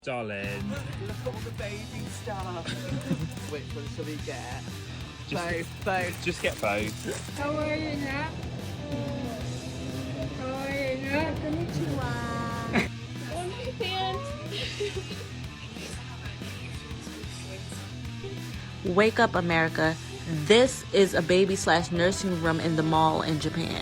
Darling. Look at all the baby stuff. Which one shall we get? Both. Just get both. かわいいな。かわいいな。こんにちは。Wake up, America. This is a baby/nursing room in the mall in Japan.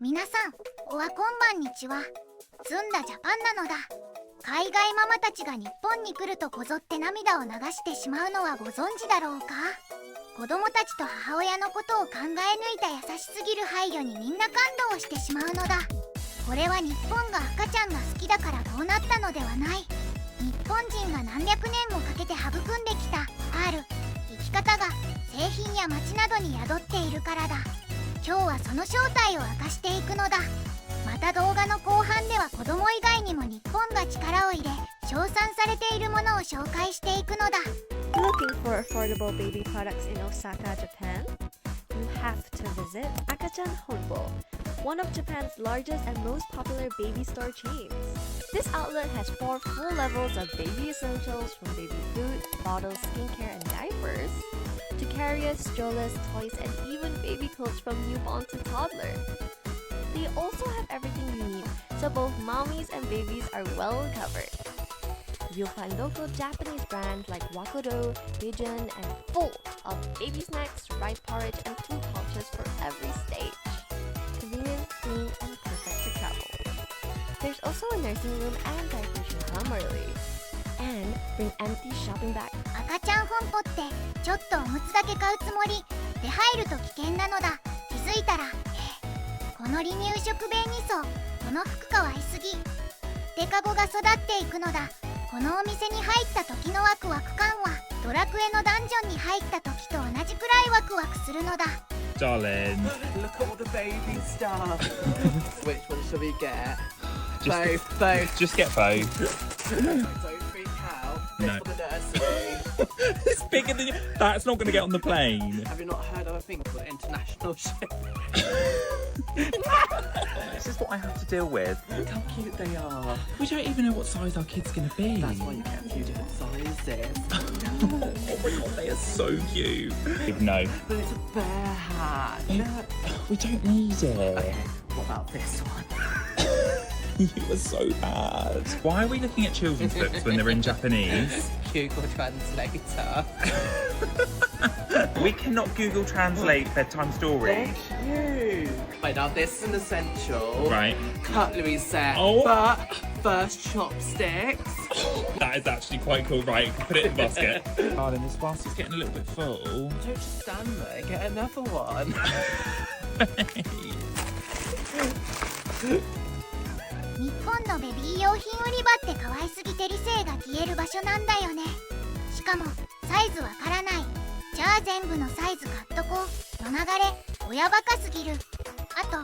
皆さん、おはこんばんにちは。ずんだジャパンなのだ。海外ママたちが日本に来るとこぞって涙を流してしまうのはご存知だろうか。子供たちと母親のことを考え抜いた優しすぎる配慮にみんな感動してしまうのだ。これは日本が赤ちゃんが好きだからこうなったのではない。日本人が何百年もかけて育んできたある生き方が製品や街などに宿っているからだ。今日はその正体を明かしていくのだ。また動画の後半では子供以外にも日本が力を入れ称賛されているものを紹介していくのだ。 Looking for affordable baby products in Osaka, Japan? You have to visit Akachan Honbo, one of Japan's largest and most popular baby store chains. This outlet has 4 full levels of baby essentials from baby food, bottles, skincare, and diapers, to carriers, strollers, toys, and even baby clothes from newborn to toddler. They also have everything you need, so both mommies and babies are well covered. You'll find local Japanese brands like Wakodo, Pigeon, and full of baby snacks, rice porridge, and food pouches for every stage. Convenient, clean, and perfect for travel. There's also a nursing room and diapers primarily. And bring empty shopping bags. 赤ちゃん本舗ってちょっとおむつだけ買うつもりで入ると危険なのだ。気づいたらこの離乳食便2層、この服かわいすぎ。デカゴが育っていくのだ。このお店に入った時のワクワク感はドラクエのダンジョンに入った時と同じくらいワクワクするのだ。Darling. Look at all the baby stuff. Which one shall we get? Both. Just get both. Don't freak out. No. It's for the nursery. It's bigger than you. That's not going to get on the plane. Have you not heard of a thing called international shipping? This is what I have to deal with. Look how cute they are. We don't even know what size our kid's going to be. That's why you get a few different sizes. Oh my god, they are so cute. No. But it's a bear hat. Look. We don't need it. Okay, what about this one? You are so bad. Why are we looking at children's books when they're in Japanese? Google Translator. We cannot Google Translate bedtime stories. Cute. Wait, now this is an essential. Right. Cutlery set. Oh. But first chopsticks. That is actually quite cool. Right, put it in the basket. Darling, this basket's getting a little bit full. Don't just stand there, get another one. 日本のベビー用品売り場って可愛すぎて理性が消える場所なんだよね。しかもサイズわからない。じゃあ全部のサイズ買っとこうの流れ、親バカすぎる。あと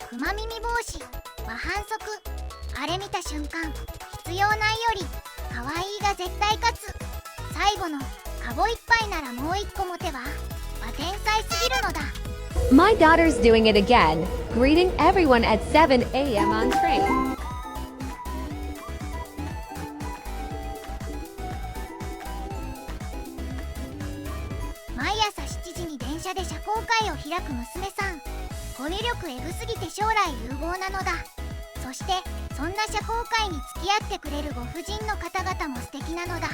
クマ耳帽子は反則。あれ見た瞬間必要ないより可愛いが絶対勝つ。最後のカゴいっぱいならもう1個持てばは天才すぎるのだ。 My daughter's doing it again, greeting everyone at 7 a.m. on train. 毎朝7時に電車で社交界を開く娘さん。語彙力エグすぎて将来有望なのだ。そしてそんな社交界に付き合ってくれるご婦人の方々も素敵なのだ。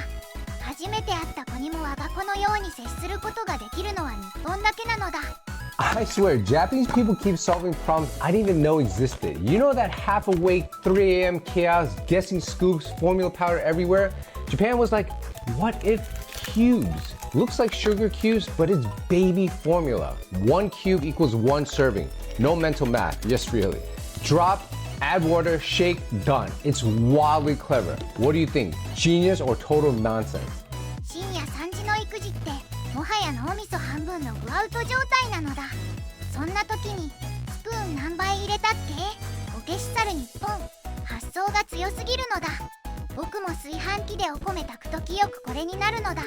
初めて会った子にも我が子のように接することができるのは日本だけなのだ。 I swear, Japanese people keep solving problems I didn't even know existed. You know that half-awake 3 a.m. chaos, guessing scoops, formula powder everywhere? Japan was like, what if cubes? Looks like sugar cubes, but it's baby formula. 1 cube equals 1 serving. No mental math, just really. Drop, add water, shake, done. It's wildly clever. What do you think? Genius or total nonsense? 深夜3時の育児ってもはや脳みそ半分のグアウト状態なのだ。そんな時にスプーン何杯入れたっけ？お消し去る日本。発想が強すぎるのだ。僕も炊飯器でお米炊く時よくこれになるのだ。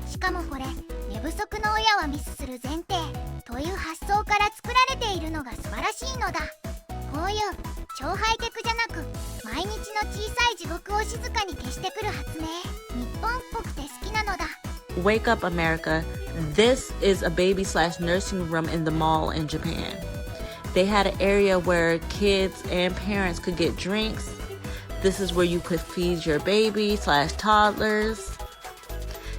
しかもこれ寝不足の親はミスする前提。のだ。こういう超ハイテクじゃなく毎日の小さい地獄を静かに消してくる発明、日本っぽくて好きなのだ。 Wake up, America. This is a baby slash nursing room in the mall in Japan. They had an area where kids and parents could get drinks. This is where you could feed your baby slash toddlers.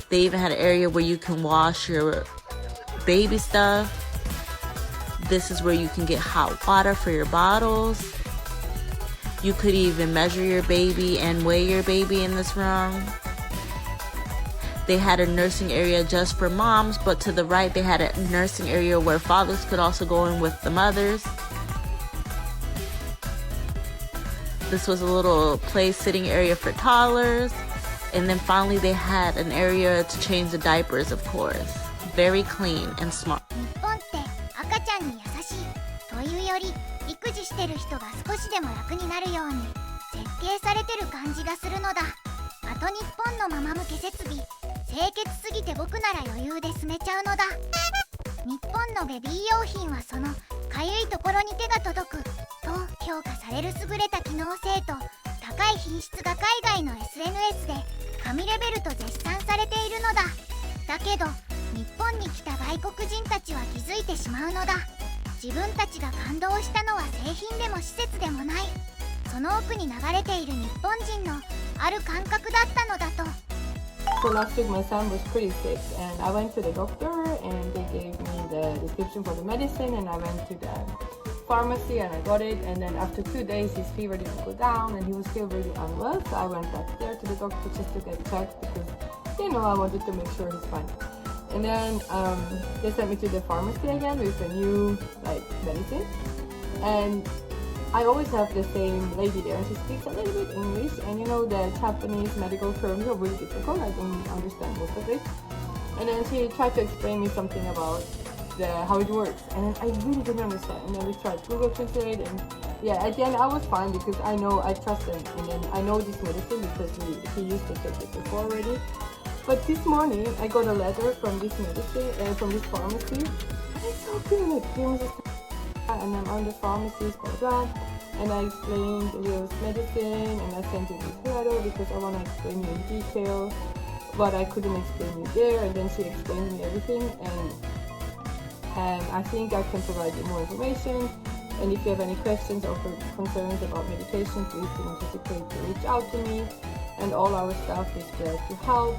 They even had an area where you can wash your baby stuff. This is where you can get hot water for your bottles. You could even measure your baby and weigh your baby in this room. They had a nursing area just for moms, but to the right they had a nursing area where fathers could also go in with the mothers. This was a little play sitting area for toddlers. And then finally they had an area to change the diapers, of course. Very clean and smart. 日本って赤ちゃんに優しいというより、育児してる人が少しでも楽になるように設計されてる感じがするのだ。あと日本のママ向け設備、清潔すぎて僕なら余裕で住めちゃうのだ。日本のベビー用品はそのかゆいところに手が届くと評価される優れた機能性と高い品質が海外の SNS で神レベルと絶賛されているのだ。だけど日本に来た外国人たちは気づいてしまうのだ。自分たちが感動したのは製品でも施設でもない、その奥に流れている日本人のある感覚だったのだと。 So last week my son was pretty sick and I went to the doctor and they gave me the description for the medicine and I went to the pharmacy and I got it, and then after 2 days his fever didn't go down and he was still really unwell, so I went back there to the doctor just to get checked because I wanted to make sure he's fine. And then they sent me to the pharmacy again with a new medicine, and I always have the same lady there and she speaks a little bit English, and the Japanese medical terms are really difficult, I don't understand most of it. And then she tried to explain me something about how it works, and then I really didn't understand, and then we tried Google Translate, and at the end I was fine because I trust them, and then I know this medicine because he used to take it before already. But this morning I got a letter from this medicine from this pharmacy, and it's so good, and I'm on the pharmacy, blah blah, and I explained this medicine and I sent it this letter because I want to explain you in detail but I couldn't explain you there, and then she explained me everything, and I think I can provide you more information. And if you have any questions or concerns about medication, please don't hesitate to reach out to me, and all our staff is there to help.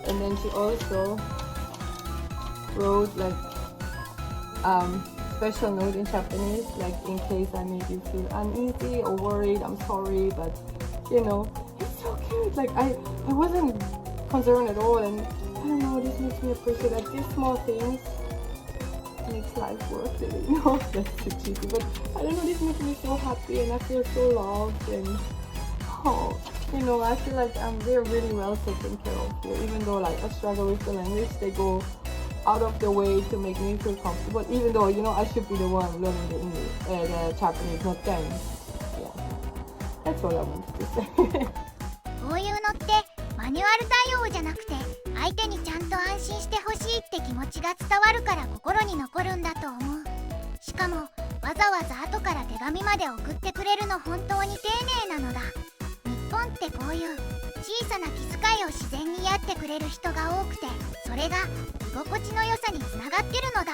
And then she also wrote special note in Japanese, in case I made you feel uneasy or worried, I'm sorry, but it's so cute. I wasn't concerned at all, and I don't know, this makes me appreciate these small things makes life worth it, that's too cheesy, but I don't know, this makes me so happy and I feel so loved, and I feel like they're really well taken care of here, even though I struggle with the language, they go out of the way to make me feel comfortable, even though I should be the one learning the English, the Japanese, not them. That's all I wanted to say. こういうのってマニュアル対応じゃなくて、相手にちゃんと安心してほしいって気持ちが伝わるから心に残るんだと思う。しかもわざわざ後から手紙まで送ってくれるの本当に丁寧なのだ。日本ってこういう小さな気遣いを自然にやってくれる人が多くて、それが居心地の良さにつながってるのだ。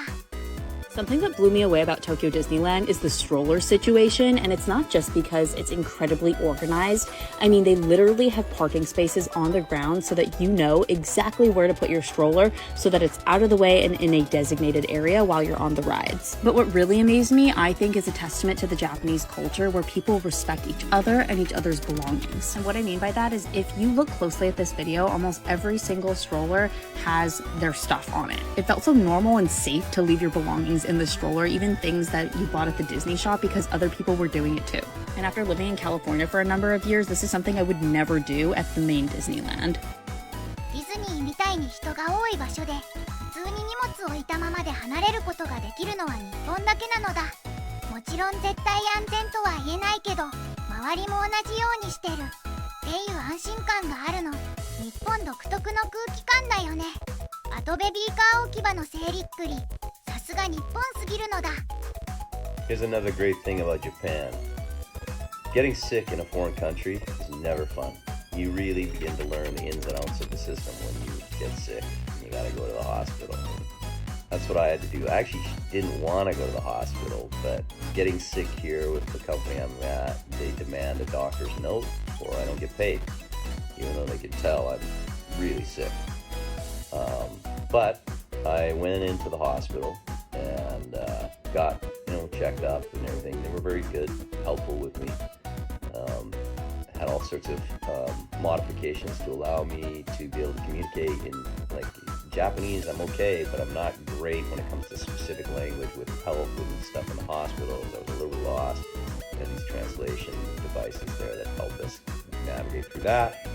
Something that blew me away about Tokyo Disneyland is the stroller situation, and it's not just because it's incredibly organized. I mean, they literally have parking spaces on the ground so that you know exactly where to put your stroller so that it's out of the way and in a designated area while you're on the rides. But what really amazed me, I think, is a testament to the Japanese culture where people respect each other and each other's belongings. And what I mean by that is if you look closely at this video, almost every single stroller has their stuff on it. It felt so normal and safe to leave your belongings in the stroller, even things that you bought at the Disney shop, because other people were doing it too. And after living in California for a number of years, this is something I would never do at the main Disneyland. ディズニーみたいに人が多い場所で普通に荷物を置いたままで離れることができるのは日本だけなのだ。もちろん絶対安全とは言えないけど、周りも同じようにしてるっていう安心感があるの。日本独特の空気感だよね。あとベビーカー置き場の整理っぷり、さすが日本すぎるのだ。Here's another great thing about Japan. Getting sick in a foreign country is never fun. You really begin to learn the ins and outs of the system when you get sick. You gotta go to the hospital. That's what I had to do. I actually didn't want to go to the hospital, but getting sick here with the company I'm at, they demand a doctor's note or I don't get paid, even though they can tell I'm really sick. But I went into the hospital and got checked up and everything. They were very good, helpful with me. Had all sorts of modifications to allow me to be able to communicate in Japanese. I'm okay, but I'm not great when it comes to specific language with help and stuff in the hospital. I was a little lost. We had these translation devices there that help us navigate through that.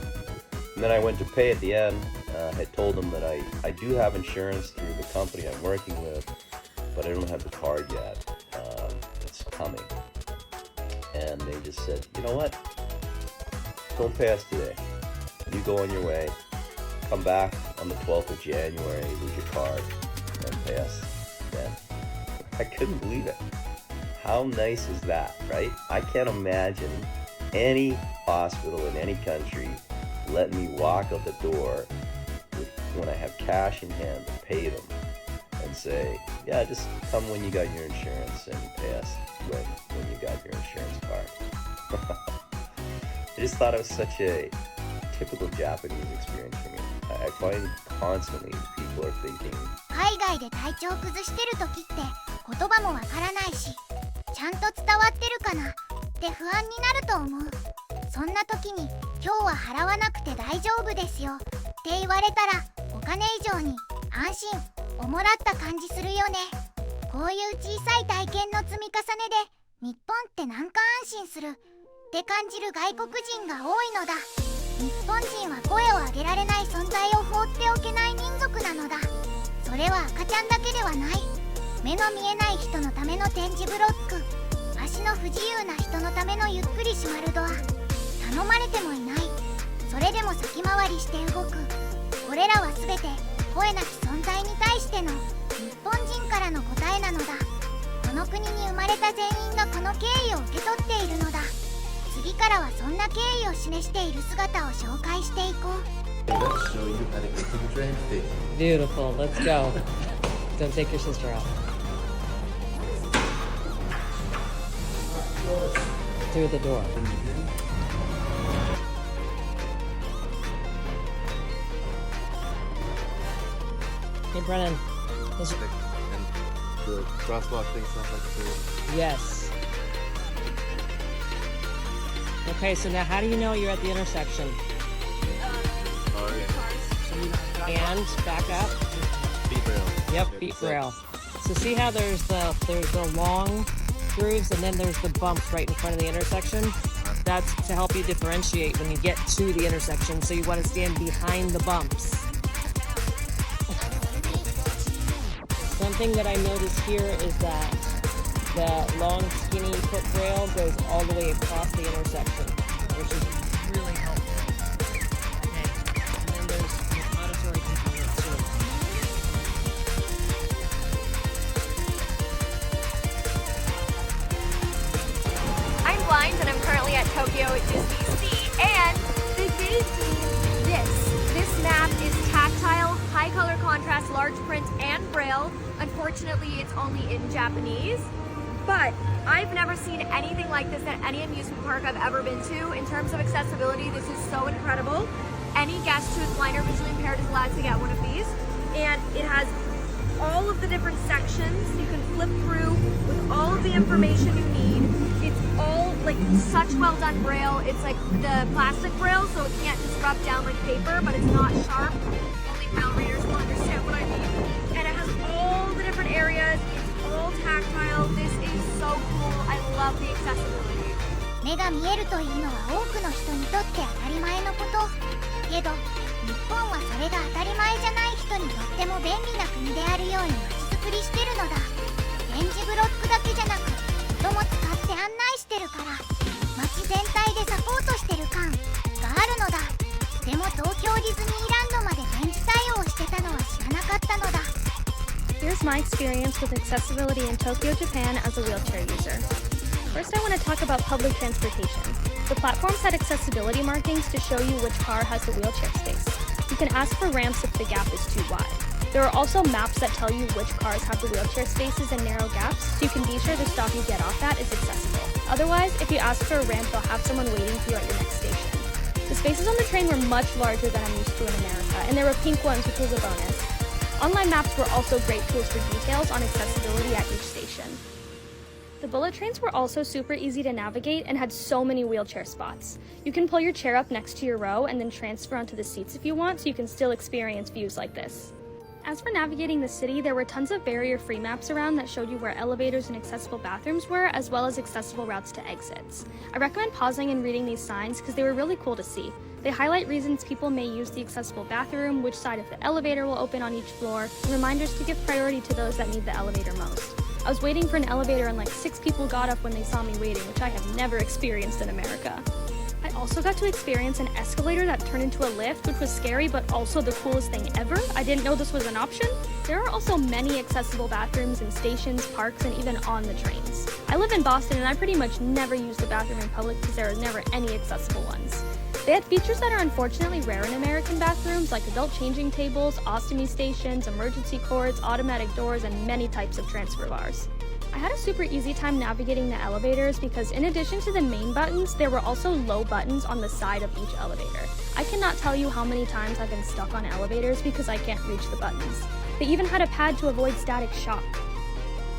And then I went to pay at the end. Had told them that I do have insurance through the company I'm working with, but I don't have the card yet. It's coming. And they just said, you know what? Don't pay us today. You go on your way. Come back on the 12th of January with your card and pay us then. I couldn't believe it. How nice is that, right? I can't imagine any hospital in any country letting me walk out the door when I have cash in hand to pay them and say, yeah, just come when you got your insurance and pay us when you got your insurance card. I just thought it was such a typical Japanese experience for me. I find constantly people are thinking 海外で体調崩してる時って言葉もわからないし、ちゃんと伝わってるかなって不安になると思う。そんな時に今日は払わなくて大丈夫ですよって言われたらお金以上に安心をもらった感じするよね。こういう小さい体験の積み重ねで日本ってなんか安心するって感じる外国人が多いのだ。日本人は声を上げられない存在を放っておけない民族なのだ。それは赤ちゃんだけではない。目の見えない人のための点字ブロック、足の不自由な人のためのゆっくり閉まるドア、頼まれてもいない、それでも先回りして動く。これらは全て声なき存在に対しての日本人からの答えなのだ。この国に生まれた全員がこの敬意を受け取っているのだ。次からはそんな敬意を示している姿を紹介していこう。 Let's show you how to get to the train station. Beautiful. Let's go. Don't take your sister out. Through the door. Hey, Brennan. And the crosswalk thing sounds like it's a... Yes. Okay, so now how do you know you're at the intersection? And back up. Beat rail. Yep, beat rail. So see how there's the long grooves and then there's the bumps right in front of the intersection? That's to help you differentiate when you get to the intersection, so you want to stand behind the bumps. Something that I noticed here is that the long skinny foot rail goes all the way across the intersection, which is really helpful. Okay, and then there's the auditory component too. I'm blind and I'm currently at Tokyo Disney Sea, and the this map is tactile, high color contrast, large print, and braille. Unfortunately, it's only in Japanese. But I've never seen anything like this at any amusement park I've ever been to. In terms of accessibility, this is so incredible. Any guest who is blind or visually impaired is allowed to get one of these. And it has all of the different sections you can flip through with all of the information you need. It's all like such well done braille. It's like the plastic braille, so it can't just rub down like paper, but it's not sharp. Only braille readers will understand what I mean. And it has all the different areas. It's all tactile. This is so cool. I love the accessibility. 目が見えるというのは多くの人にとって当たり前のこと。けど、日本はそれが当たり前じゃない人にとっても便利な国であるように街づくりしてるのだ。点字ブロックだけじゃなく、音も使って案内してるから、街全体でサポートしてる感があるのだ。でも東京ディズニーランドまで点字対応してたのは知らなかったのだ。There's my experience with accessibility in Tokyo, Japan as a wheelchair user. First, I want to talk about public transportation. The platforms had accessibility markings to show you which car has the wheelchair space. You can ask for ramps if the gap is too wide. There are also maps that tell you which cars have the wheelchair spaces and narrow gaps, so you can be sure the stop you get off at is accessible. Otherwise, if you ask for a ramp, they'll have someone waiting for you at your next station. The spaces on the train were much larger than I'm used to in America, and there were pink ones, which was a bonus. Online maps were also great tools for details on accessibility at each station. The bullet trains were also super easy to navigate and had so many wheelchair spots. You can pull your chair up next to your row and then transfer onto the seats if you want, so you can still experience views like this. As for navigating the city, there were tons of barrier-free maps around that showed you where elevators and accessible bathrooms were, as well as accessible routes to exits. I recommend pausing and reading these signs because they were really cool to see. They highlight reasons people may use the accessible bathroom, which side of the elevator will open on each floor, and reminders to give priority to those that need the elevator most. I was waiting for an elevator and like 6 people got up when they saw me waiting, which I have never experienced in America. I also got to experience an escalator that turned into a lift, which was scary but also the coolest thing ever. I didn't know this was an option. There are also many accessible bathrooms in stations, parks, and even on the trains. I live in Boston and I pretty much never use the bathroom in public because there are never any accessible ones. They had features that are unfortunately rare in American bathrooms, like adult changing tables, ostomy stations, emergency cords, automatic doors, and many types of transfer bars. I had a super easy time navigating the elevators because in addition to the main buttons, there were also low buttons on the side of each elevator. I cannot tell you how many times I've been stuck on elevators because I can't reach the buttons. They even had a pad to avoid static shock.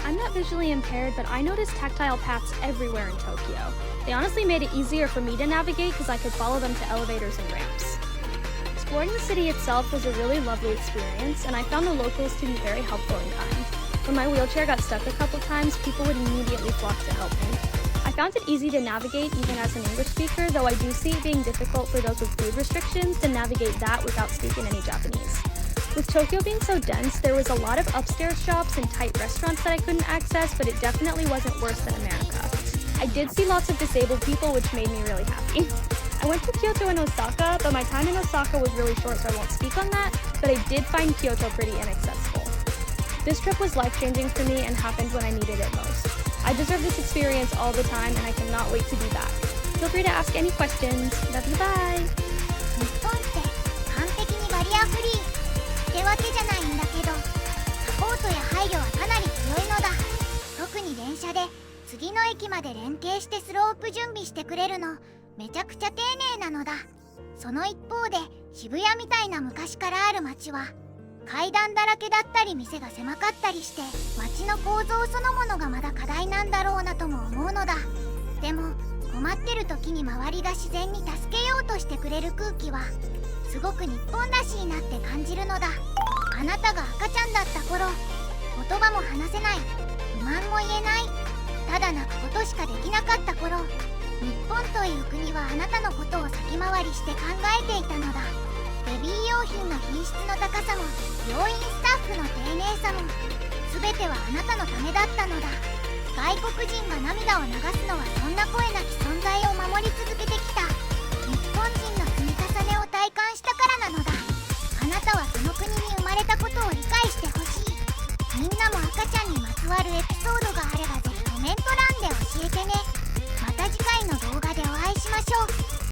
I'm not visually impaired, but I noticed tactile paths everywhere in Tokyo. They honestly made it easier for me to navigate because I could follow them to elevators and ramps. Exploring the city itself was a really lovely experience, and I found the locals to be very helpful and kind. When my wheelchair got stuck a couple times, people would immediately flock to help me. I found it easy to navigate even as an English speaker, though I do see it being difficult for those with food restrictions to navigate that without speaking any Japanese. With Tokyo being so dense, there was a lot of upstairs shops and tight restaurants that I couldn't access, but it definitely wasn't worse than America. I did see lots of disabled people, which made me really happy. I went to Kyoto and Osaka, but my time in Osaka was really short, so I won't speak on that, but I did find Kyoto pretty inaccessible. This trip was life-changing for me and happened when I needed it most. I deserve this experience all the time, and I cannot wait to be back. Feel free to ask any questions. Love you, bye! 日本って完璧にバリアフリーってわけじゃないんだけど、サポートや配慮はかなり強いのだ。特に電車で次の駅まで連携してスロープ準備してくれるのめちゃくちゃ丁寧なのだ。その一方で渋谷みたいな昔からある街は階段だらけだったり店が狭かったりして街の構造そのものがまだ課題なんだろうなとも思うのだ。でも困ってる時に周りが自然に助けようとしてくれる空気はすごく日本らしいなって感じるのだ。あなたが赤ちゃんだった頃、言葉も話せない、不満も言えない、ただ泣くことしかできなかった頃、日本という国はあなたのことを先回りして考えていたのだ。ベビー用品の品質の高さも病院スタッフの丁寧さも全てはあなたのためだったのだ。外国人が涙を流すのはそんな声なき存在を守り続けてきた日本人の